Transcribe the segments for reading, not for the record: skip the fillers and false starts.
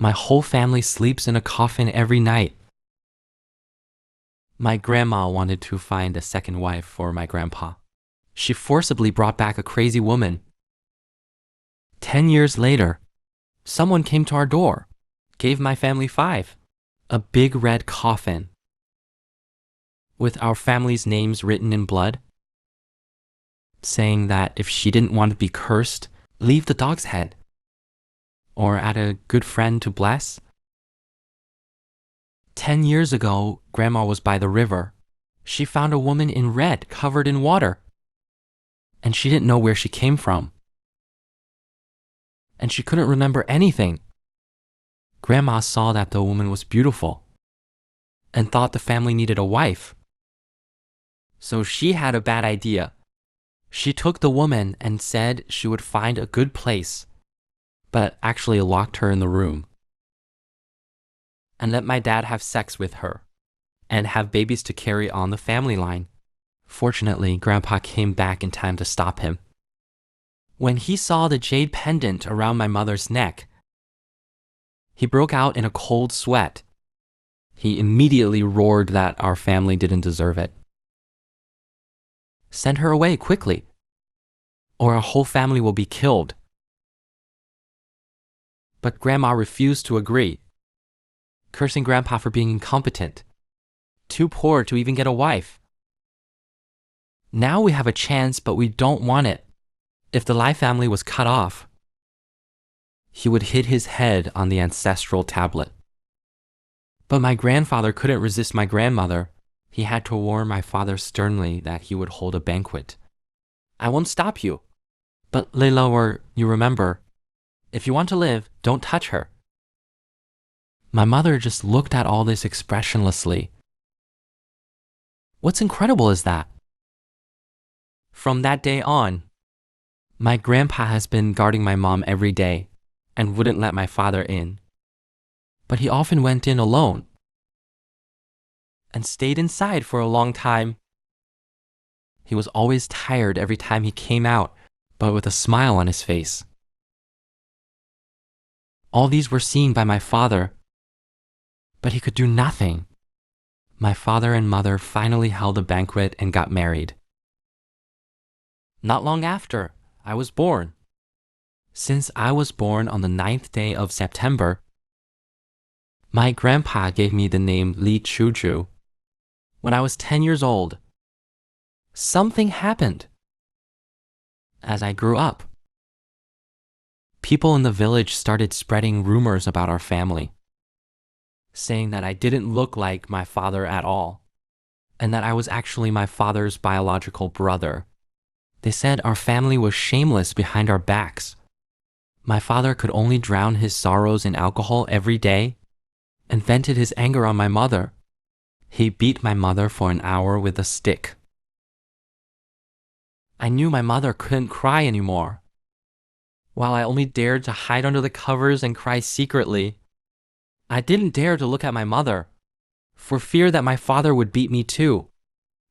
My whole family sleeps in a coffin every night. My grandma wanted to find a second wife for my grandpa. She forcibly brought back a crazy woman. 10 years later, someone came to our door, gave my family five, a big red coffin with our family's names written in blood, saying that if she didn't want to be cursed, leave the dog's head, or add a good friend to bless. 10 years ago, Grandma was by the river. She found a woman in red covered in water, and she didn't know where she came from. And she couldn't remember anything. Grandma saw that the woman was beautiful and thought the family needed a wife. So she had a bad idea. She took the woman and said she would find a good place, but actually locked her in the room and let my dad have sex with her and have babies to carry on the family line. Fortunately, Grandpa came back in time to stop him. When he saw the jade pendant around my mother's neck, he broke out in a cold sweat. He immediately roared that our family didn't deserve it. Send her away quickly, or our whole family will be killed. But Grandma refused to agree, cursing Grandpa for being incompetent, too poor to even get a wife. Now we have a chance, but we don't want it. If the Lai family was cut off, he would hit his head on the ancestral tablet. But my grandfather couldn't resist my grandmother. He had to warn my father sternly that he would hold a banquet. I won't stop you. But Leila, you remember, if you want to live, don't touch her. My mother just looked at all this expressionlessly. What's incredible is that from that day on, my grandpa has been guarding my mom every day and wouldn't let my father in. But he often went in alone and stayed inside for a long time. He was always tired every time he came out, but with a smile on his face. All these were seen by my father, but he could do nothing. My father and mother finally held a banquet and got married. Not long after, I was born. Since I was born on the 9th day of September, my grandpa gave me the name Li Chuju. When I was 10 years old, something happened. As I grew up, people in the village started spreading rumors about our family, saying that I didn't look like my father at all, and that I was actually my father's biological brother. They said our family was shameless behind our backs. My father could only drown his sorrows in alcohol every day and vented his anger on my mother. He beat my mother for an hour with a stick. I knew my mother couldn't cry anymore. While I only dared to hide under the covers and cry secretly, I didn't dare to look at my mother, for fear that my father would beat me too.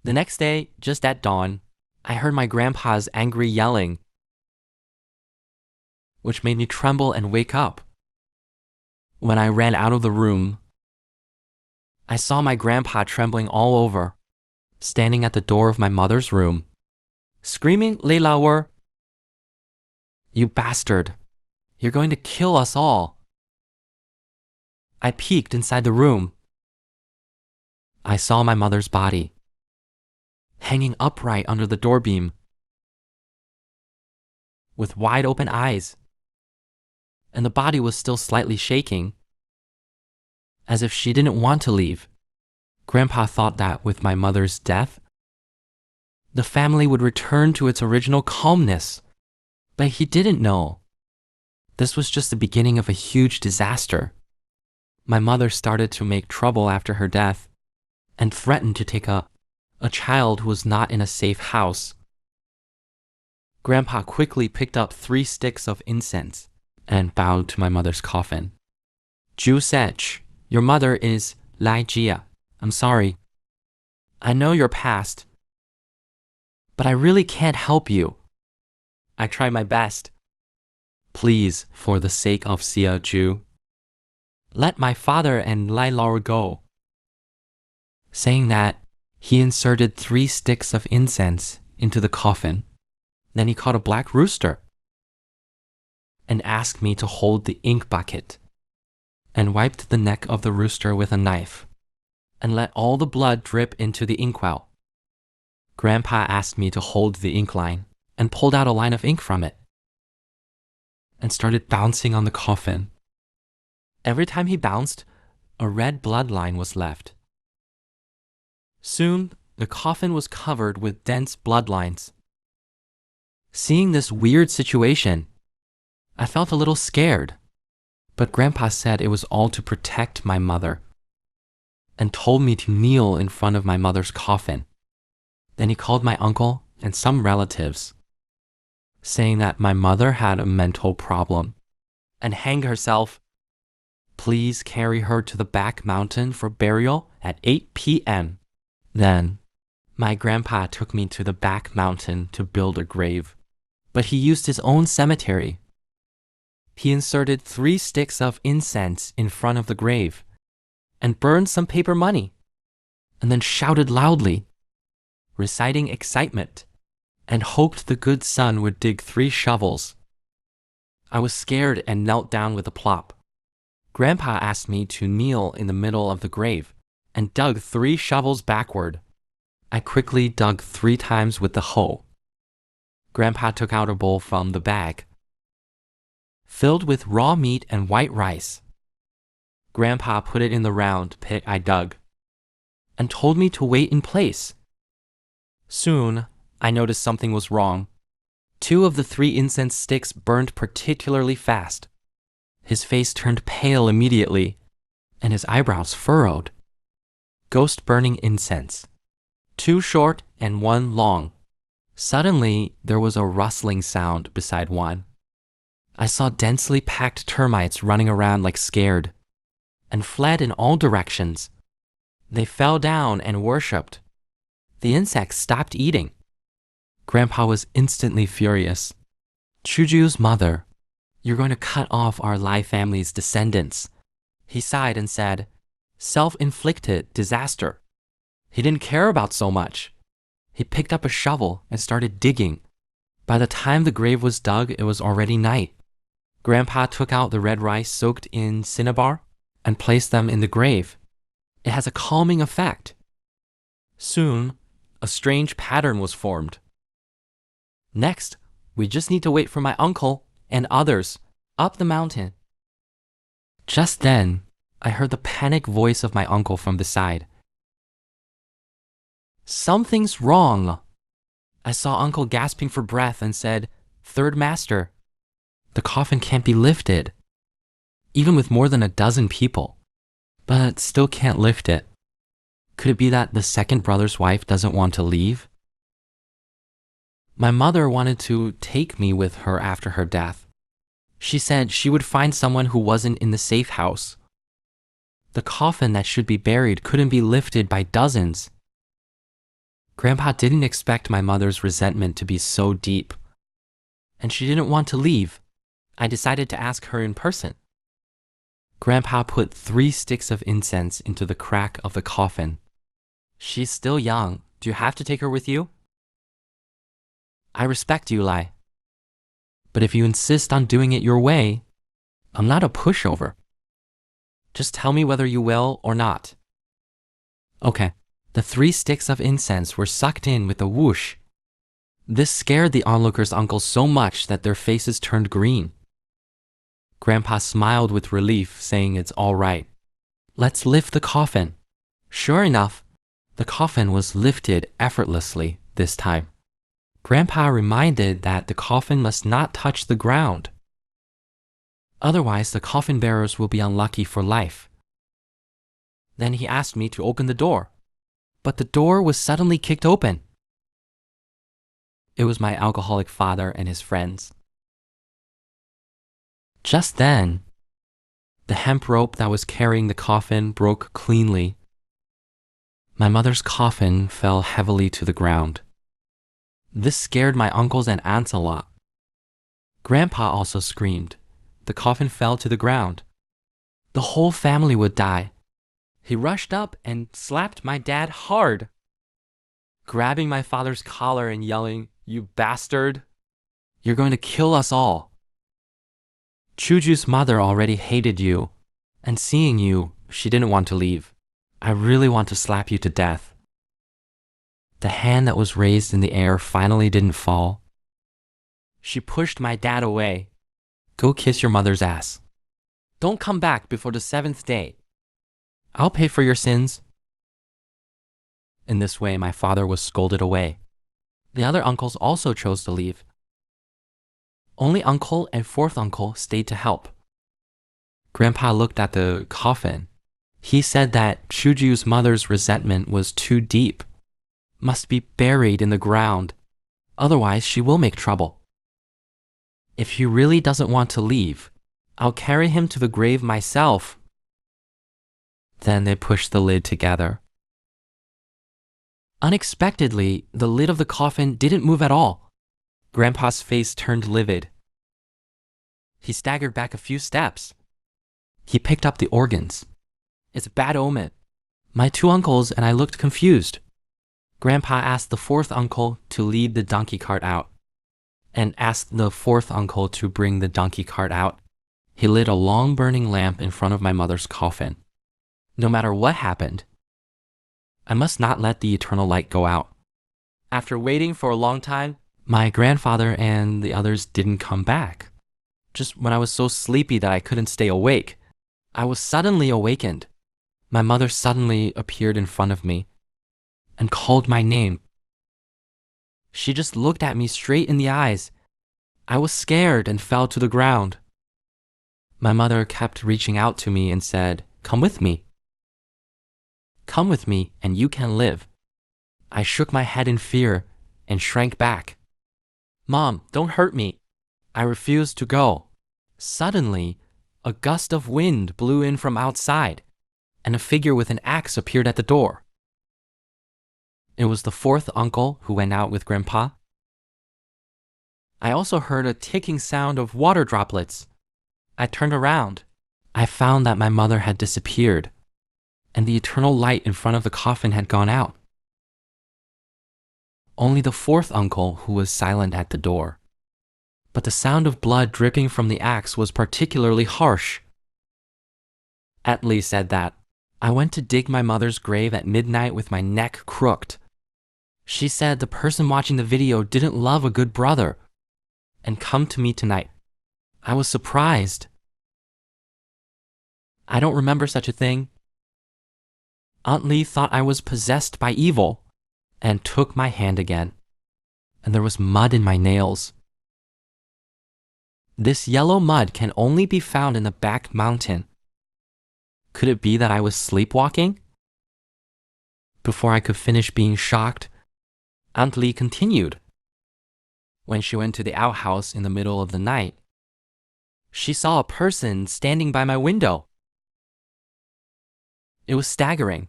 The next day, just at dawn, I heard my grandpa's angry yelling, which made me tremble and wake up. When I ran out of the room, I saw my grandpa trembling all over, standing at the door of my mother's room, screaming, "Leila, you bastard, you're going to kill us all." I peeked inside the room. I saw my mother's body, hanging upright under the doorbeam, with wide open eyes, and the body was still slightly shaking, as if she didn't want to leave. Grandpa thought that with my mother's death, the family would return to its original calmness, but he didn't know. This was just the beginning of a huge disaster. My mother started to make trouble after her death and threatened to take a child who was not in a safe house. Grandpa quickly picked up 3 sticks of incense and bowed to my mother's coffin. Ju Sech, your mother is Lai Jia. I'm sorry. I know your past, but I really can't help you. I tried my best. Please, for the sake of Xia Ju, let my father and Lai Laura go. Saying that, he inserted 3 sticks of incense into the coffin. Then he caught a black rooster and asked me to hold the ink bucket and wiped the neck of the rooster with a knife and let all the blood drip into the inkwell. Grandpa asked me to hold the ink line and pulled out a line of ink from it and started bouncing on the coffin. Every time he bounced, a red blood line was left. Soon, the coffin was covered with dense blood lines. Seeing this weird situation, I felt a little scared, but Grandpa said it was all to protect my mother and told me to kneel in front of my mother's coffin. Then he called my uncle and some relatives, saying that my mother had a mental problem and hang herself. Please carry her to the back mountain for burial at 8 p.m. Then, my grandpa took me to the back mountain to build a grave, but he used his own cemetery. He inserted 3 sticks of incense in front of the grave and burned some paper money, and then shouted loudly, reciting excitement, and hoped the good son would dig 3 shovels. I was scared and knelt down with a plop. Grandpa asked me to kneel in the middle of the grave and dug 3 shovels backward. I quickly dug 3 times with the hoe. Grandpa took out a bowl from the bag, filled with raw meat and white rice. Grandpa put it in the round pit I dug and told me to wait in place. Soon, I noticed something was wrong. 2 of the 3 incense sticks burned particularly fast. His face turned pale immediately, and his eyebrows furrowed. Ghost burning incense. 2 short and 1 long. Suddenly, there was a rustling sound beside one. I saw densely packed termites running around like scared, and fled in all directions. They fell down and worshipped. The insects stopped eating. Grandpa was instantly furious. Chuju's mother, you're going to cut off our Lai family's descendants. He sighed and said, self-inflicted disaster. He didn't care about so much. He picked up a shovel and started digging. By the time the grave was dug, it was already night. Grandpa took out the red rice soaked in cinnabar and placed them in the grave. It has a calming effect. Soon, a strange pattern was formed. Next, we just need to wait for my uncle and others up the mountain. Just then, I heard the panicked voice of my uncle from the side. Something's wrong. I saw Uncle gasping for breath and said, Third Master, the coffin can't be lifted, even with more than a dozen people, but still can't lift it. Could it be that the second brother's wife doesn't want to leave? My mother wanted to take me with her after her death. She said she would find someone who wasn't in the safe house. The coffin that should be buried couldn't be lifted by dozens. Grandpa didn't expect my mother's resentment to be so deep, and she didn't want to leave. I decided to ask her in person. Grandpa put 3 sticks of incense into the crack of the coffin. She's still young. Do you have to take her with you? I respect you, Lai. But if you insist on doing it your way, I'm not a pushover. Just tell me whether you will or not. Okay. The 3 sticks of incense were sucked in with a whoosh. This scared the onlookers' uncles so much that their faces turned green. Grandpa smiled with relief, saying it's all right. Let's lift the coffin. Sure enough, the coffin was lifted effortlessly this time. Grandpa reminded that the coffin must not touch the ground. Otherwise, the coffin bearers will be unlucky for life. Then he asked me to open the door, but the door was suddenly kicked open. It was my alcoholic father and his friends. Just then, the hemp rope that was carrying the coffin broke cleanly. My mother's coffin fell heavily to the ground. This scared my uncles and aunts a lot. Grandpa also screamed. The coffin fell to the ground. The whole family would die. He rushed up and slapped my dad hard, grabbing my father's collar and yelling, "You bastard! You're going to kill us all." Chuju's mother already hated you, and seeing you, she didn't want to leave. "I really want to slap you to death." The hand that was raised in the air finally didn't fall. She pushed my dad away. "Go kiss your mother's ass. Don't come back before the 7th day. I'll pay for your sins." In this way, my father was scolded away. The other uncles also chose to leave. Only uncle and 4th uncle stayed to help. Grandpa looked at the coffin. He said that Chuju's mother's resentment was too deep, must be buried in the ground, otherwise she will make trouble. "If he really doesn't want to leave, I'll carry him to the grave myself." Then they pushed the lid together. Unexpectedly, the lid of the coffin didn't move at all. Grandpa's face turned livid. He staggered back a few steps. He picked up the organs. "It's a bad omen." My 2 uncles and I looked confused. Grandpa asked the 4th uncle to lead the donkey cart out, and asked the 4th uncle to bring the donkey cart out. He lit a long burning lamp in front of my mother's coffin. No matter what happened, I must not let the eternal light go out. After waiting for a long time, my grandfather and the others didn't come back. Just when I was so sleepy that I couldn't stay awake, I was suddenly awakened. My mother suddenly appeared in front of me and called my name. She just looked at me straight in the eyes. I was scared and fell to the ground. My mother kept reaching out to me and said, "Come with me. Come with me and you can live." I shook my head in fear and shrank back. "Mom, don't hurt me." I refused to go. Suddenly, a gust of wind blew in from outside, and a figure with an axe appeared at the door. It was the 4th uncle who went out with Grandpa. I also heard a ticking sound of water droplets. I turned around. I found that my mother had disappeared, and the eternal light in front of the coffin had gone out. Only the 4th uncle who was silent at the door. But the sound of blood dripping from the axe was particularly harsh. Atlee said that. "I went to dig my mother's grave at midnight with my neck crooked. She said the person watching the video didn't love a good brother and come to me tonight. I was surprised. I don't remember such a thing. Aunt Lee thought I was possessed by evil and took my hand again, and there was mud in my nails. This yellow mud can only be found in the back mountain. Could it be that I was sleepwalking?" Before I could finish being shocked, Aunt Lee continued. "When she went to the outhouse in the middle of the night, she saw a person standing by my window. It was staggering,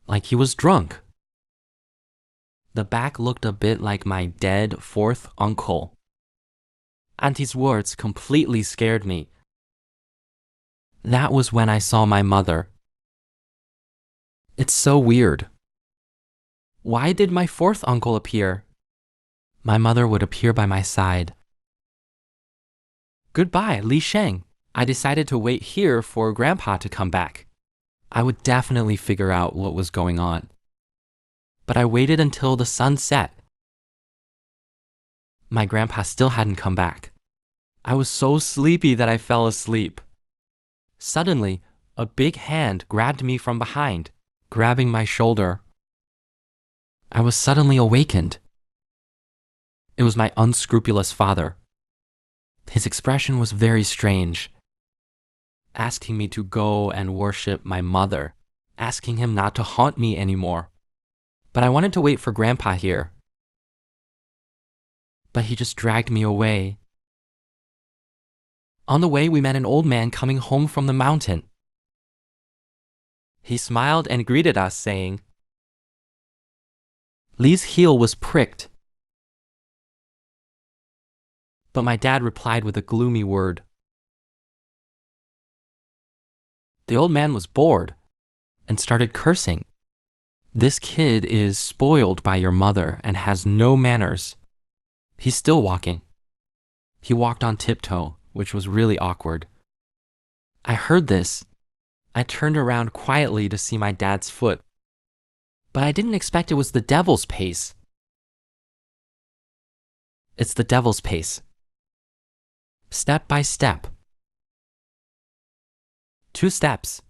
like he was drunk. The back looked a bit like my dead 4th uncle. Auntie's words completely scared me. That was when I saw my mother. It's so weird. Why did my 4th uncle appear? My mother would appear by my side. Goodbye, Li Sheng. I decided to wait here for Grandpa to come back. I would definitely figure out what was going on. But I waited until the sun set. My grandpa still hadn't come back. I was so sleepy that I fell asleep. Suddenly, a big hand grabbed me from behind, grabbing my shoulder. I was suddenly awakened. It was my unscrupulous father. His expression was very strange, asking me to go and worship my mother, asking him not to haunt me anymore. But I wanted to wait for Grandpa here. But he just dragged me away. On the way, we met an old man coming home from the mountain. He smiled and greeted us, saying, "Lee's heel was pricked." But my dad replied with a gloomy word. The old man was bored and started cursing. This kid is spoiled by your mother and has no manners. He's still walking. He walked on tiptoe, which was really awkward. I heard this. I turned around quietly to see my dad's foot, but I didn't expect it was the devil's pace. It's the devil's pace. Step by step. 2 steps.